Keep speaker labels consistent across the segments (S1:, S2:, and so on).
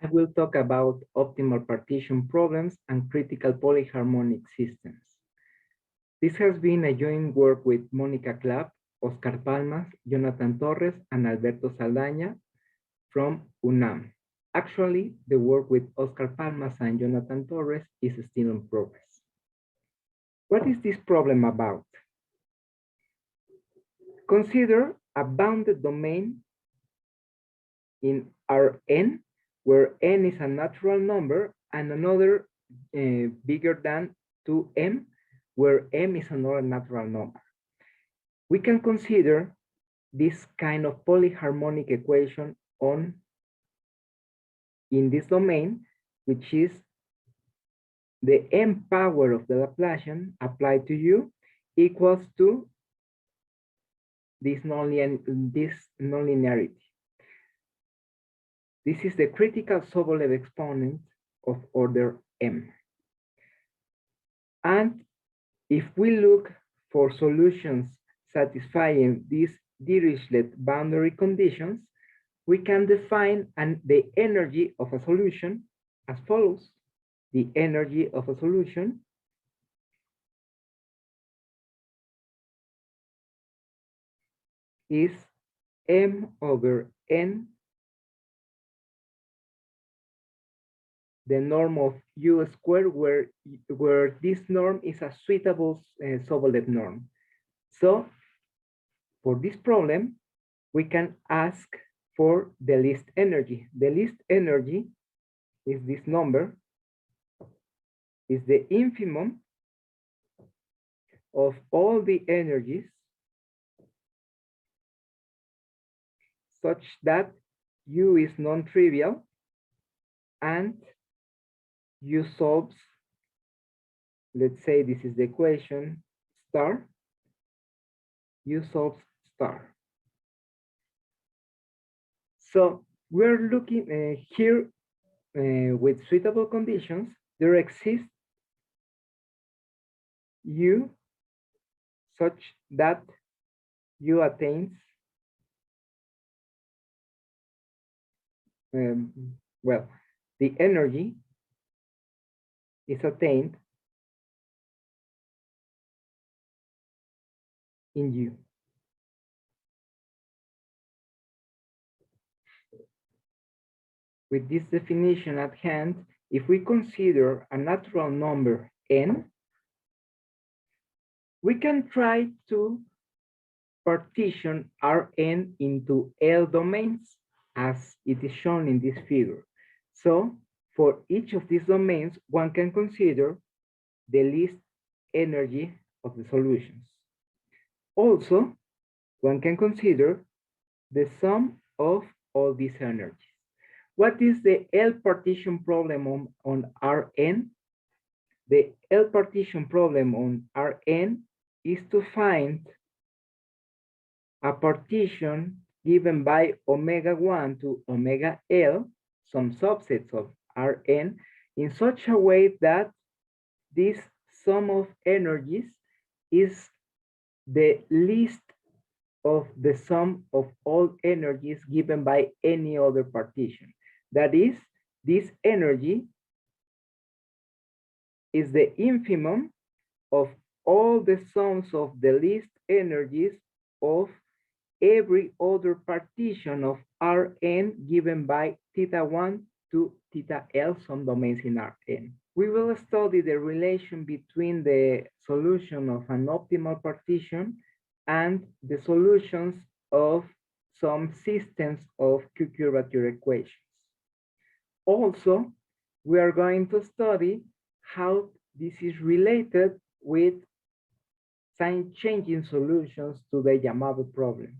S1: I will talk about optimal partition problems and critical polyharmonic systems. This has been a joint work with Mónica Clapp, Oscar Palmas, Jonathan Torres, and Alberto Saldaña from UNAM. Actually, the work with Oscar Palmas and Jonathan Torres is still in progress. What is this problem about? Consider a bounded domain in Rn, where n is a natural number, and another bigger than 2m, where m is another natural number. We can consider this kind of polyharmonic equation in this domain, which is the m power of the Laplacian applied to u equals to this nonlinearity. This is the critical Sobolev exponent of order m. And if we look for solutions satisfying these Dirichlet boundary conditions, we can define the energy of a solution as follows. The energy of a solution is m over n, the norm of u squared, where this norm is a suitable Sobolev norm. So for this problem, we can ask for the least energy. The least energy is this number, is the infimum of all the energies such that u is non-trivial and u solves, let's say this is the equation star, u solves star. So we're looking here with suitable conditions, there exists u such that u attains, well, the energy is attained in u. With this definition at hand, if we consider a natural number n, we can try to partition Rn into L domains as it is shown in this figure. So for each of these domains, one can consider the least energy of the solutions. Also, one can consider the sum of all these energies. What is the L partition problem on Rn? The L partition problem on Rn is to find a partition given by omega 1 to omega L, some subsets of Rn, in such a way that this sum of energies is the least of the sum of all energies given by any other partition. That is, this energy is the infimum of all the sums of the least energies of every other partition of Rn given by theta 1 to theta L, some domains in Rn. We will study the relation between the solution of an optimal partition and the solutions of some systems of Q-curvature equations. Also, we are going to study how this is related with sign changing solutions to the Yamabe problem.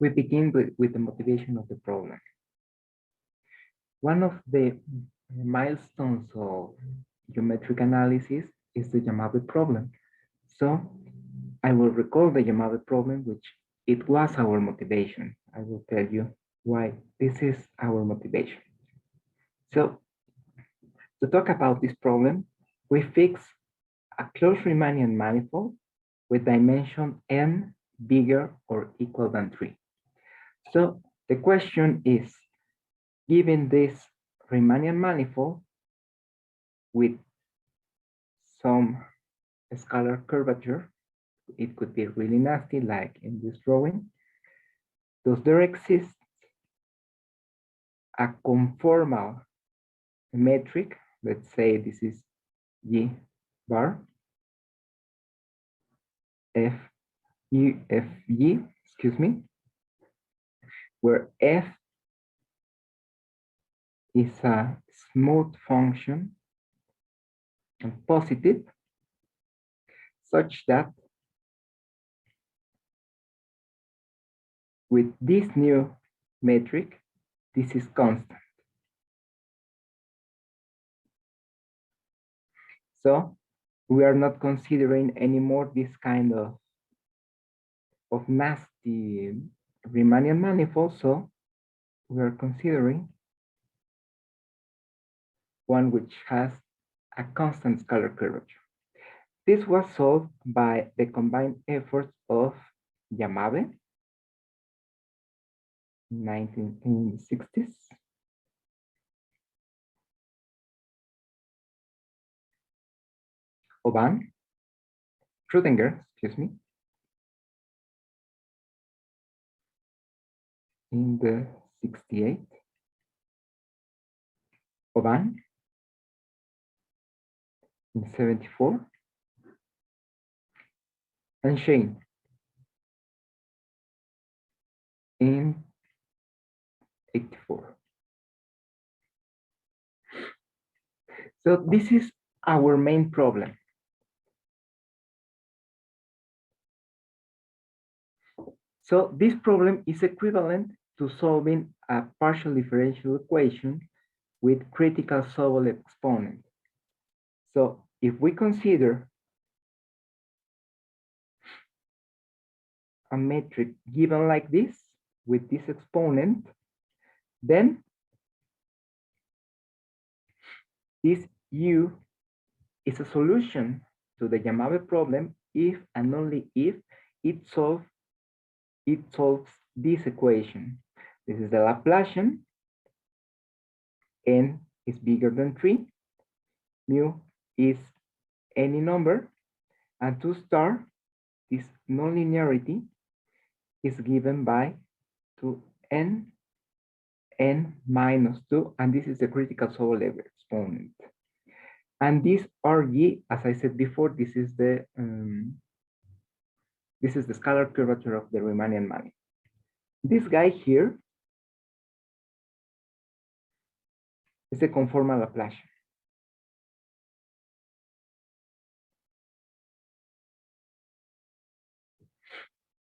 S1: We begin with the motivation of the problem. One of the milestones of geometric analysis is the Yamabe problem. So I will recall the Yamabe problem, which it was our motivation. I will tell you why this is our motivation. So to talk about this problem, we fix a closed Riemannian manifold with dimension n bigger or equal than 3. So the question is, given this Riemannian manifold with some scalar curvature, it could be really nasty, like in this drawing, does there exist a conformal metric? Let's say this is G bar, F, U, F, G, excuse me, where F is a smooth function and positive, such that with this new metric, this is constant. So we are not considering anymore this kind of nasty Riemannian manifold. So we are considering one which has a constant scalar curvature. This was solved by the combined efforts of Yamabe, 1960s, Oban, Schrödinger, excuse me, in the 68, Oban in 74, and Shane in 84. So this is our main problem. So this problem is equivalent to solving a partial differential equation with critical Sobolev exponent. So if we consider a metric given like this, with this exponent, then this U is a solution to the Yamabe problem if and only if it solves this equation. This is the Laplacian. N is bigger than 3. Mu is any number. And 2 star, this nonlinearity is given by 2n n minus 2, and this is the critical Sobolev exponent. And this RG, as I said before, this is the scalar curvature of the Riemannian manifold. This guy here is a conformal Laplacian.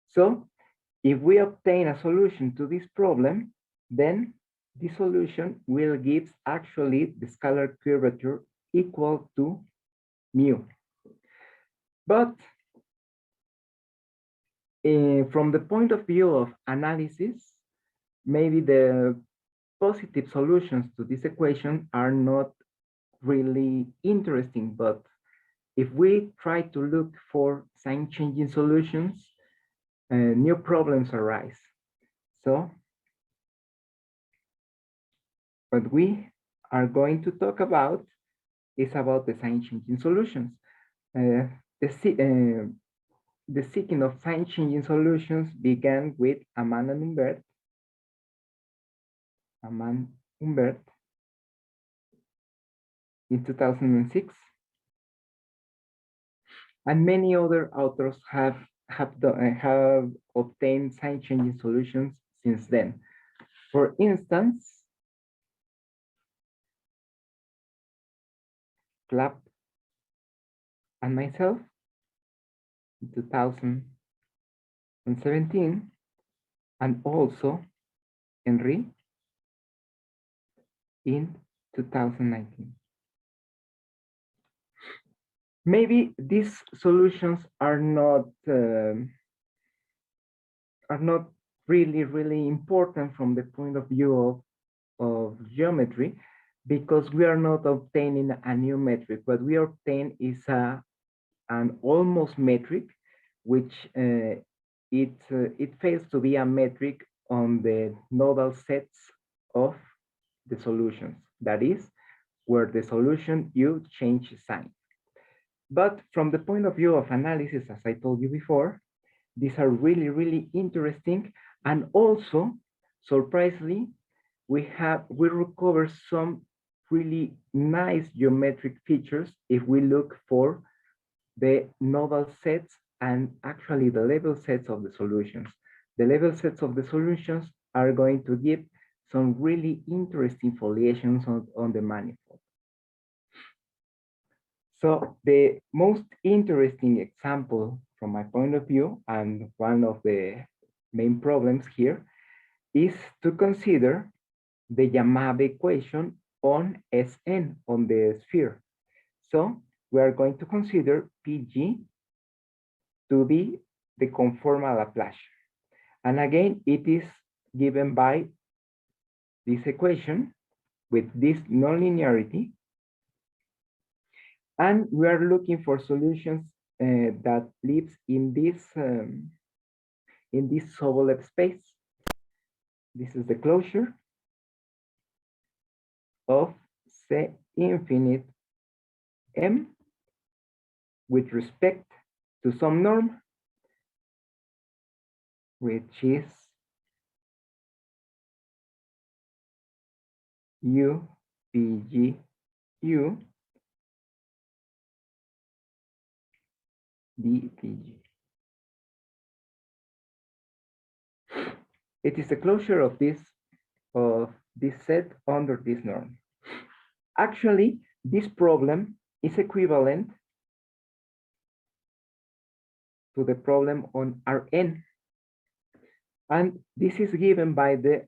S1: So if we obtain a solution to this problem, then this solution will give actually the scalar curvature equal to mu. But from the point of view of analysis, maybe the positive solutions to this equation are not really interesting. But if we try to look for sign changing solutions, new problems arise. So what we are going to talk about is about the sign changing solutions. The seeking of sign changing solutions began with Amann and Humbert in 2006, and many other authors have obtained sign changing solutions since then. For instance, Clapp and myself in 2017, and also Henry in 2019. Maybe these solutions are not really important from the point of view of geometry, because we are not obtaining a new metric. What we obtain is an almost metric, which it fails to be a metric on the nodal sets of the solutions. That is, where the solution U change sign. But from the point of view of analysis, as I told you before, these are really, really interesting. And also, surprisingly, we recover some really nice geometric features if we look for the nodal sets and actually the level sets of the solutions. The level sets of the solutions are going to give some really interesting foliations on the manifold. So the most interesting example from my point of view, and one of the main problems here, is to consider the Yamabe equation on Sn, on the sphere. So we are going to consider Pg to be the conformal Laplacian. And again, it is given by this equation with this nonlinearity. And we are looking for solutions that lives in this Sobolev space. This is the closure of C infinite M with respect to some norm, which is U Pg U dPg. It is the closure of this set under this norm. Actually, this problem is equivalent to the problem on Rn. And this is given by the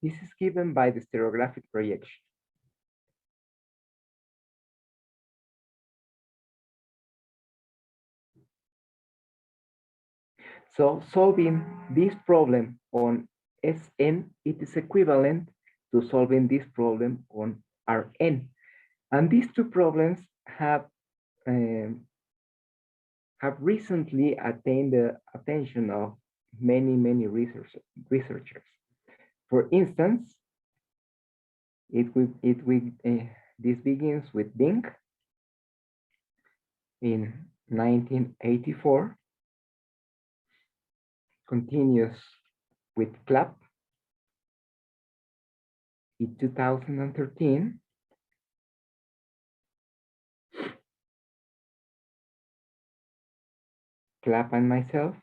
S1: stereographic projection. So solving this problem on Sn, it is equivalent to solving this problem on Rn. And these two problems have recently attained the attention of many researchers. For instance, this begins with Dink in 1984, continues with Clapp in 2013, Clapp and myself,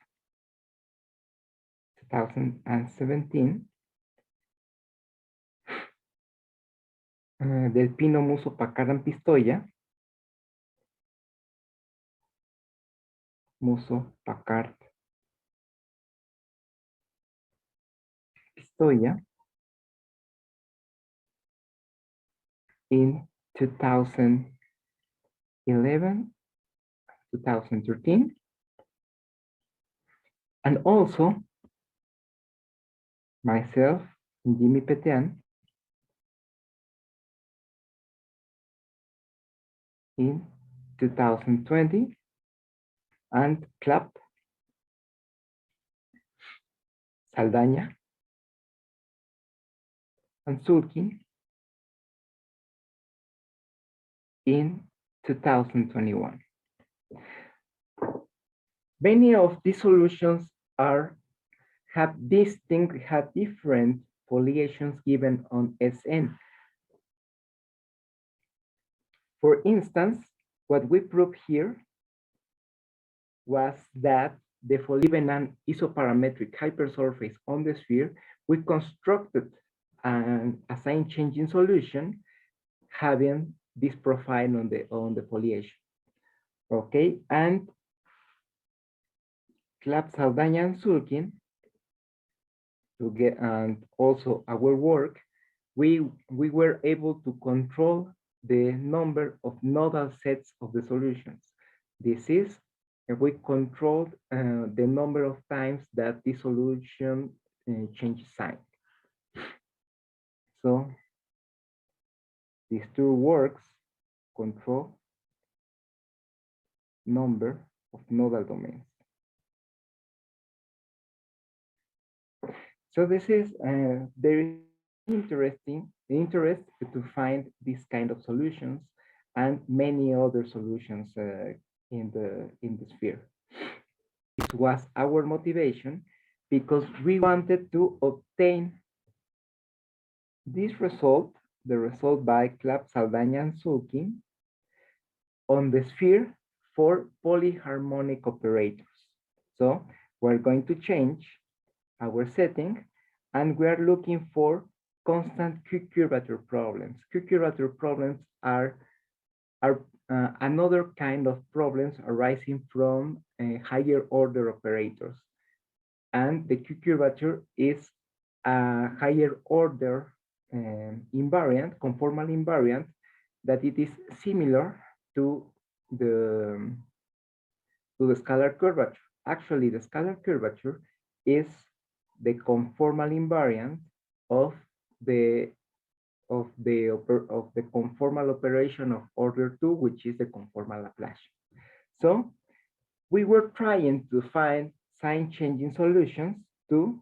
S1: 2017, Del Pino, Musso, Packard, and Pistoia, Musso, Packard, Pistoia, in 2011, 2013, and also myself, Jimmy Petian, in 2020, and Clapp, Saldaña, and Sulkin in 2021. Many of these solutions have different foliations given on Sn. For instance, what we proved here was that given an isoparametric hypersurface on the sphere, we constructed an assigned changing solution having this profile on the foliation. Okay, and Clapp, Saldaña, and Sulkin, and also our work, we were able to control the number of nodal sets of the solutions. This is, we controlled the number of times that the solution changes sign. So these two works control number of nodal domains. So this is very interesting, interest to find this kind of solutions and many other solutions in the sphere. This was our motivation because we wanted to obtain this result, the result by Clapp, Saldaña, and Sulkin on the sphere for polyharmonic operators. So we're going to change our setting, and we are looking for constant Q-curvature problems. Q-curvature problems are another kind of problems arising from higher order operators. And the Q-curvature is a higher order invariant, conformal invariant, that it is similar to the scalar curvature. Actually, the scalar curvature is the conformal invariant of the conformal operation of order 2, which is the conformal Laplacian. So we were trying to find sign changing solutions to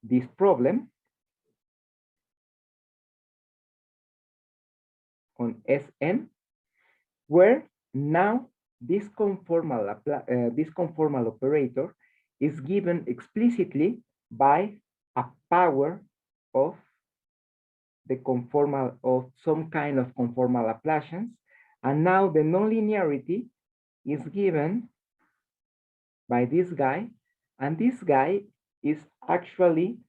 S1: this problem on Sn, where now this conformal operator is given explicitly by a power of the conformal of some kind of conformal Laplacians, and now the nonlinearity is given by this guy, and this guy is actually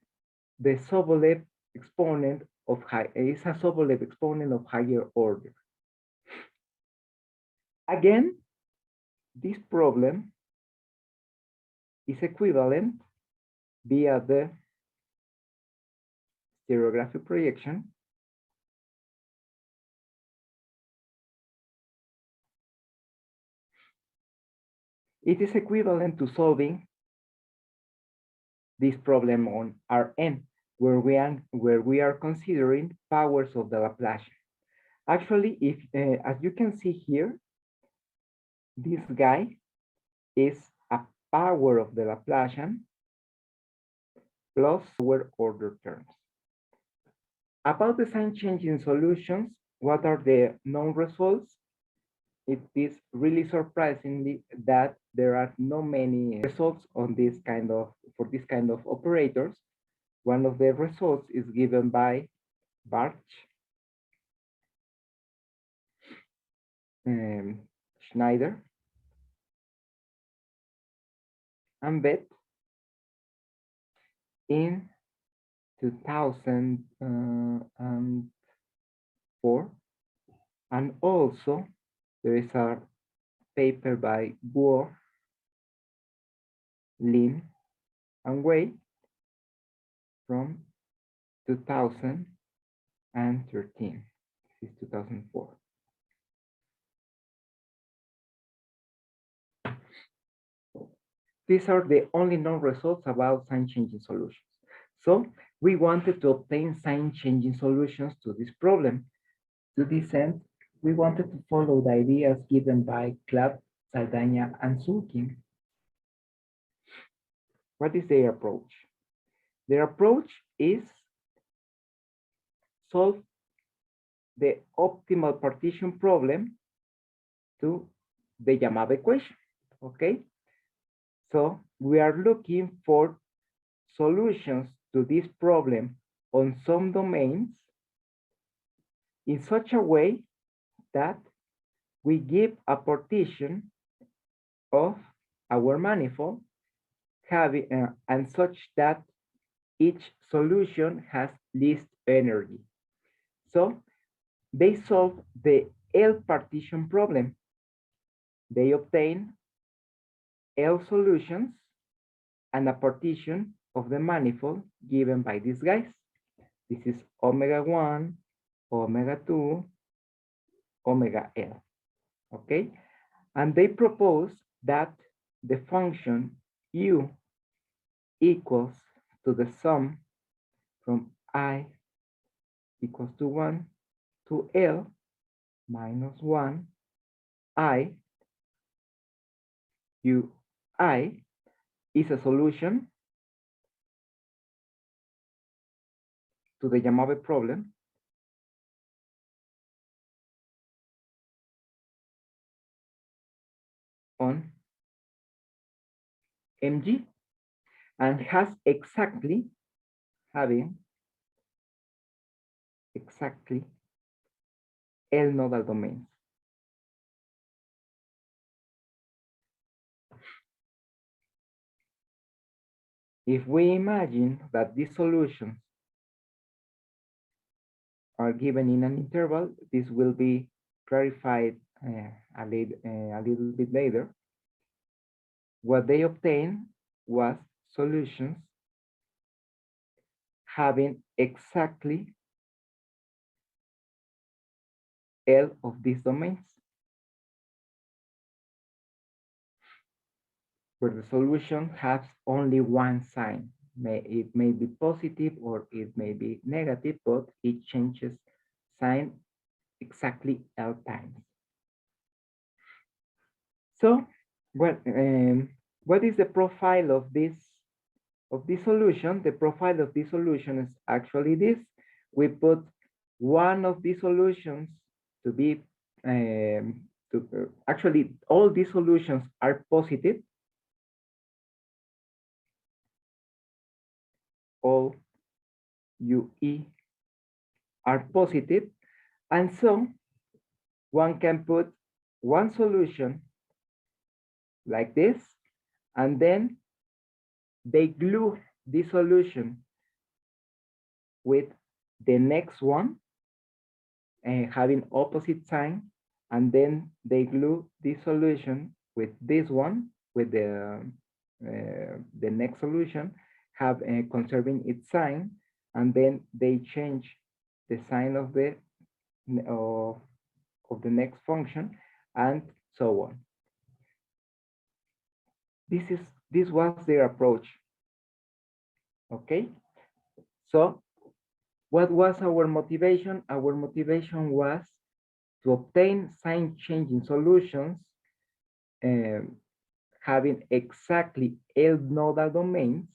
S1: the Sobolev exponent of is a Sobolev exponent of higher order. Again, this problem is equivalent via the stereographic projection it is equivalent to solving this problem on Rn, where we are considering powers of the Laplacian. Actually, if as you can see here, this guy is a power of the Laplacian plus our order terms. About the sign changing solutions, what are the known results? It is really surprisingly that there are no many results on this kind of, for this kind of operators. One of the results is given by Barch, Schneider, and Bett in 2004. And also there is a paper by Guo, Lin, and Wei from 2013. This is 2004. These are the only known results about sign changing solutions. So we wanted to obtain sign changing solutions to this problem. To this end, we wanted to follow the ideas given by Clapp, Saldaña, and Sulkin. What is their approach? Their approach is solve the optimal partition problem to the Yamabe equation, okay? So we are looking for solutions to this problem on some domains in such a way that we give a partition of our manifold having and such that each solution has least energy. So they solve the L partition problem. They obtain L solutions and a partition of the manifold given by these guys. This is omega 1, omega 2, omega L, okay? And they propose that the function U equals to the sum from I equals to 1 to L minus 1 I QI is a solution to the Yamave problem on MG and has having exactly L nodal domains. If we imagine that these solutions are given in an interval, this will be clarified a little bit later. What they obtained was solutions having exactly L of these domains, where the solution has only one sign. It may be positive or it may be negative, but it changes sign exactly L times. So, what is the profile of this solution? The profile of this solution is actually this. We put one of these solutions to be actually all these solutions are positive. All UE are positive, and so one can put one solution like this, and then they glue this solution with the next one having opposite sign, and then they glue this solution with this one with the next solution have conserving its sign, and then they change the sign of the next function, and so on. This was their approach. Okay, so what was our motivation? Our motivation was to obtain sign changing solutions having exactly L nodal domains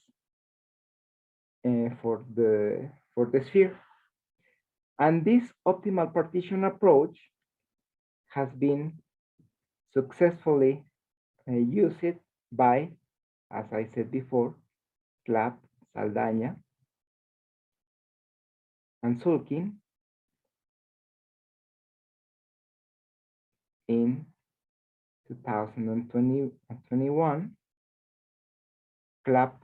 S1: for the sphere. And this optimal partition approach has been successfully used by, as I said before, Clapp, Saldaña, and Sulkin in 2021, Clapp,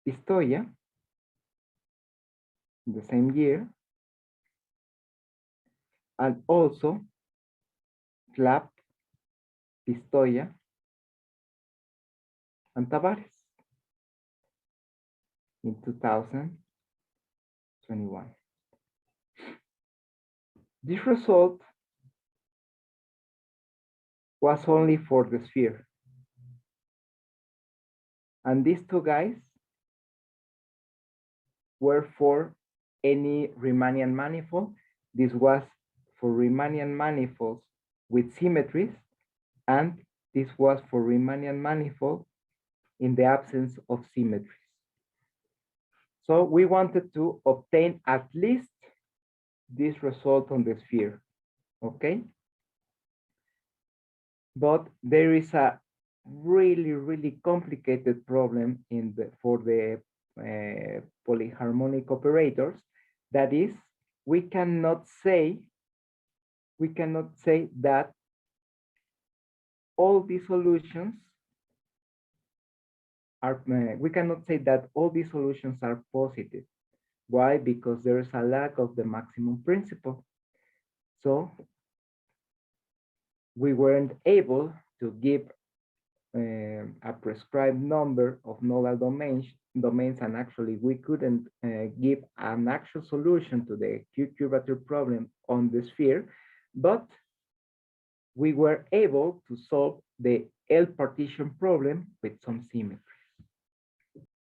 S1: Pistoia in the same year, and also Clapp, Pistoia, and Tavares in 2021. This result was only for the sphere. And these two guys were for any Riemannian manifold. This was for Riemannian manifolds with symmetries, and this was for Riemannian manifold in the absence of symmetries. So we wanted to obtain at least this result on the sphere, okay? But there is a really complicated problem for the polyharmonic operators. That is, we cannot say that all these solutions are, we cannot say that all these solutions are positive. Why? Because there is a lack of the maximum principle. So we weren't able to give a prescribed number of nodal domains, and actually we couldn't give an actual solution to the Q-curvature problem on the sphere, but we were able to solve the L partition problem with some symmetry.